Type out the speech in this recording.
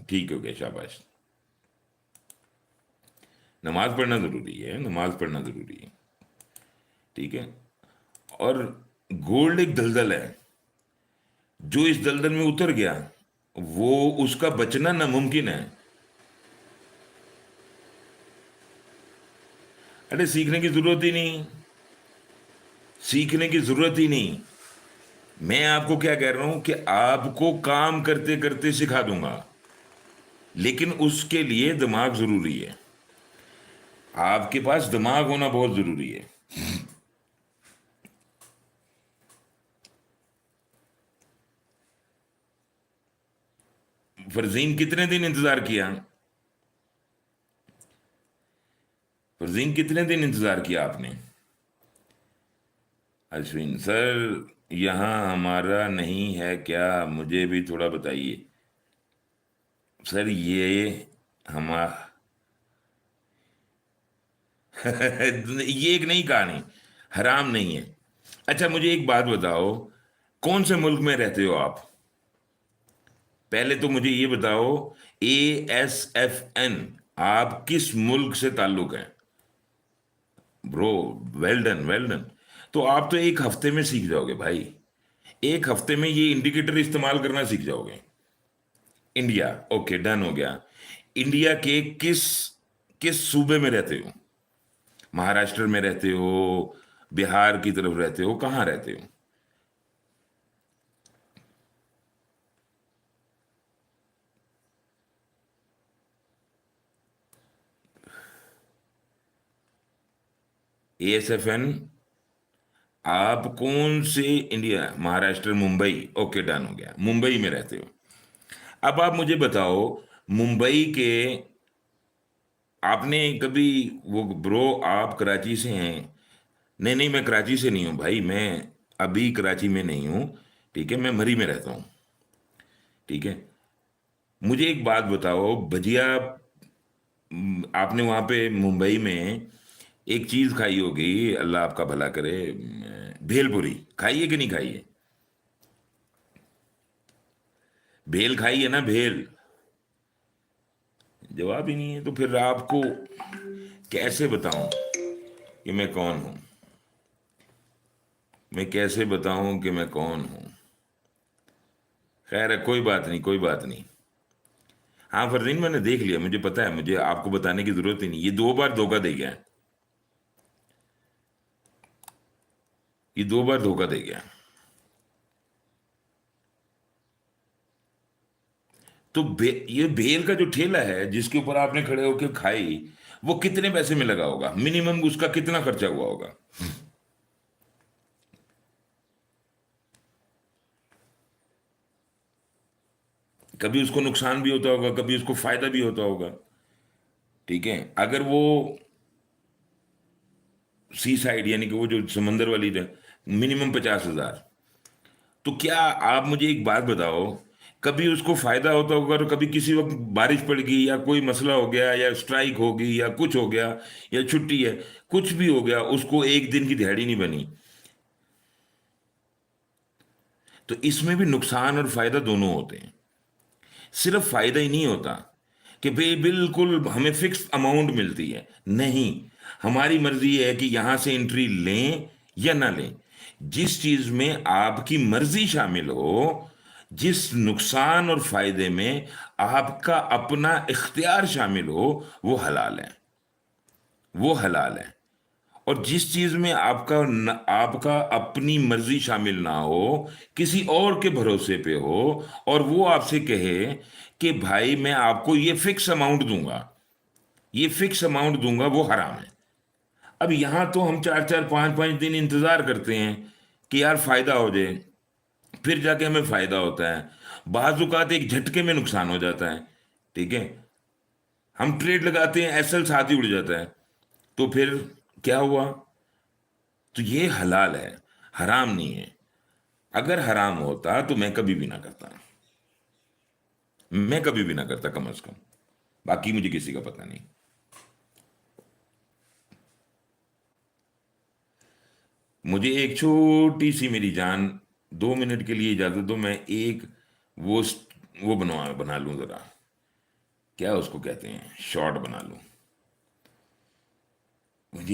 ठीक हो गया, शाबाश। नमाज पढ़ना जरूरी है, नमाज पढ़ना जरूरी है, ठीक है। और गोल्ड एक दलदल है, जो इस दलदल में उतर गया वो उसका बचना नामुमकिन है। अरे सीखने की जरूरत ही नहीं, सीखने की जरूरत ही नहीं। मैं आपको क्या कह रहा हूं कि आपको काम करते करते सिखा दूंगा, लेकिन उसके लिए दिमाग जरूरी है। आपके पास दिमाग होना बहुत जरूरी है। फरजीन कितने दिन इंतजार किया? फरजीन कितने दिन इंतजार किया आपने? अश्विन सर, यहाँ हमारा नहीं है क्या, मुझे भी थोड़ा बताइए। सर ये हमारा ये एक नई कहानी, हराम नहीं है। अच्छा मुझे एक बात बताओ, कौन से मुल्क में रहते हो आप? पहले तो मुझे ये बताओ, ASFN, आप किस मुल्क से ताल्लुक है? Bro, well done, well done. तो आप तो एक हफ्ते में सीख जाओगे भाई, एक हफ्ते में ये इंडिकेटर इस्तेमाल करना सीख जाओगे। इंडिया, ओके डन हो गया। इंडिया के किस किस सूबे में रहते हो? महाराष्ट्र में रहते हो, बिहार की तरफ रहते हो, कहाँ रहते हो? ASFN, आप कौन से India, Maharashtra, Mumbai, okay done हो गया, मुंबई में रहते हो। अब आप मुझे बताओ, मुंबई के, आपने कभी वो, ब्रो आप कराची से हैं? नहीं नहीं, मैं कराची से नहीं हूँ भाई, मैं अभी कराची में नहीं हूँ, ठीक है, मैं मरी में रहता हूँ, ठीक है। मुझे एक बात बताओ, भजिया, आपने वहाँ पे मुंबई में एक चीज़ खाई होगी, अल्लाह आपका भला करे, भेलपुरी खाई है कि नहीं खाई है? भेल खाई है ना, भेल? जवाब ही नहीं है, तो फिर आपको कैसे बताऊं कि मैं कौन हूं? मैं कैसे बताऊं कि मैं कौन हूं? खैर है, कोई बात नहीं, कोई बात नहीं। हाँ फरजीन, मैंने देख लिया, मुझे पता है, मुझे आपको बताने की जरूरत ही नहीं, ये 2 बार धोखा दे गया है, ये 2 बार धोखा दे गया। तो ये भेल का जो ठेला है जिसके ऊपर आपने खड़े होकर खाई, वो कितने पैसे में लगा होगा? मिनिमम उसका कितना खर्चा हुआ होगा? कभी उसको नुकसान भी होता होगा, कभी उसको फायदा भी होता होगा, ठीक है। अगर वो सी साइड, यानी कि वो जो समंदर वाली, मिनिमम 50,000, तो क्या आप मुझे एक बात बताओ, कभी उसको फायदा होता होगा और कभी किसी वक्त बारिश पड़ गई या कोई मसला हो गया या स्ट्राइक हो गई या कुछ हो गया या छुट्टी है, कुछ भी हो गया, उसको एक दिन की दिहाड़ी नहीं बनी, तो इसमें भी नुकसान और फायदा दोनों होते हैं। सिर्फ फायदा ही नहीं होता कि भाई बिल्कुल हमें फिक्स अमाउंट मिलती है, नहीं, हमारी मर्जी है कि यहां से एंट्री लें या ना लें। जिस चीज में आपकी मर्जी शामिल हो, जिस नुकसान और फायदे में आपका अपना इख्तियार शामिल हो, वो हलाल है, वो हलाल है। और जिस चीज में आपका अपनी मर्जी शामिल ना हो, किसी और के भरोसे पे हो, और वो आपसे कहे कि भाई मैं आपको ये फिक्स अमाउंट दूंगा, ये फिक्स अमाउंट दूंगा, वो हराम है। अब यहां तो हम 4 4 5 5 दिन इंतजार करते हैं कि यार फायदा हो जाए, फिर जाके हमें फायदा होता है। बाजुकात एक झटके में नुकसान हो जाता है, ठीक है। हम ट्रेड लगाते हैं, एसएल साथ ही उड़ जाता है, तो फिर क्या हुआ? तो ये हलाल है, हराम नहीं है। अगर हराम होता तो मैं कभी भी ना करता, मैं कभी भी ना करता, कम अज कम। बाकी मुझे किसी का पता नहीं। मुझे एक छोटी सी, मेरी जान, 2 मिनट के लिए इजाजत दो, मैं एक वो वो बना बना लूं जरा। क्या उसको कहते हैं, शॉर्ट बना लूं।